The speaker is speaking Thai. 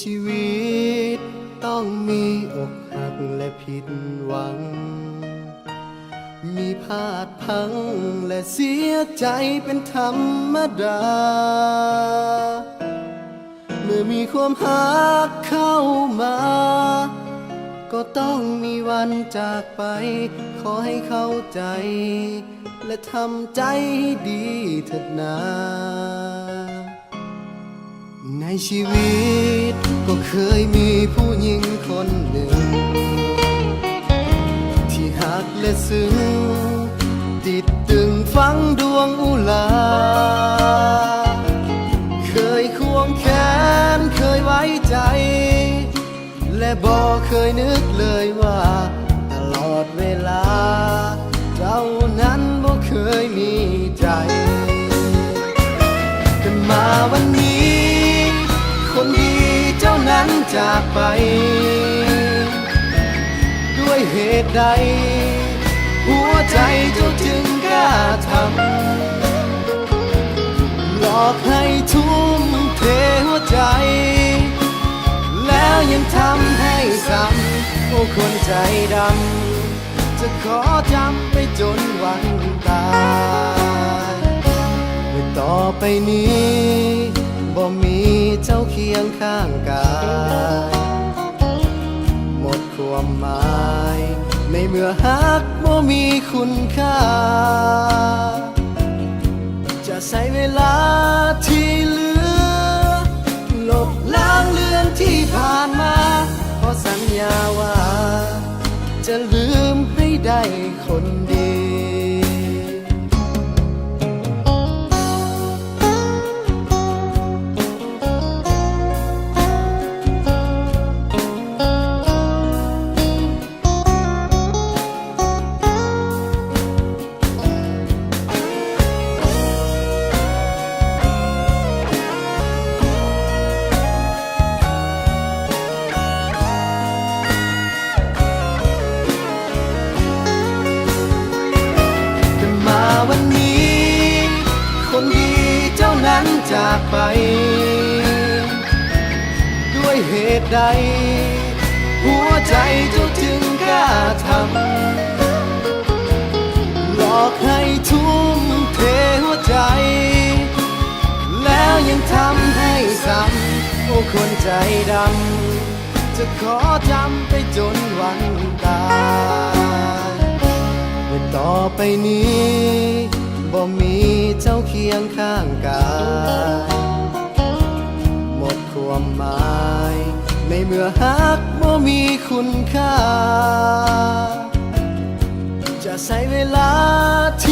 ชีวิตต้องมีอกหักและผิดหวังมีพลาดพลั้งและเสียใจเป็นธรรมดาเมื่อมีความหักเข้ามาก็ต้องมีวันจากไปขอให้เข้าใจและทำใจให้ดีเถิดนาในชีวิตก็เคยมีผู้หญิงคนหนึ่งที่หักและซึ้งติดตึงฝังดวงอุลาเคยควงแขนเคยไว้ใจและบอกเคยนึกเลยว่าตลอดเวลาเจ้านั้นบ่เคยมีใจแต่มาวันนี้คนดีเจ้านั้นจากไปด้วยเหตุใดหัวใจเจ้าจึงกล้าทำหลอกให้ทุ่มเทหัวใจแล้วยังทำให้ซ้ำโอ้คนใจดำจะขอจำไปจนวันตายต่อไปนี้บ่มีเจ้าเคียงข้างกายหมดความหมายในเมื่อฮักบ่มีคุณค่าจะใช้เวลาที่เหลือลบล้างเรื่องที่ผ่านมาขอสัญญาว่าจะลืมให้ได้คนดีวันนี้คนดีเจ้านั้นจากไปด้วยเหตุใดหัวใจเจ้าจึงกล้าทำหลอกให้ทุ่มเทหัวใจแล้วยังทำให้ซ้ำโอ้คนใจดำจะขอจำไปจนวันตายต่อไปนี้บ่มีเจ้าเคียงข้างกายหมดความหมายในเมื่อฮักบ่มีคุณค่าจะใช้เวลาที่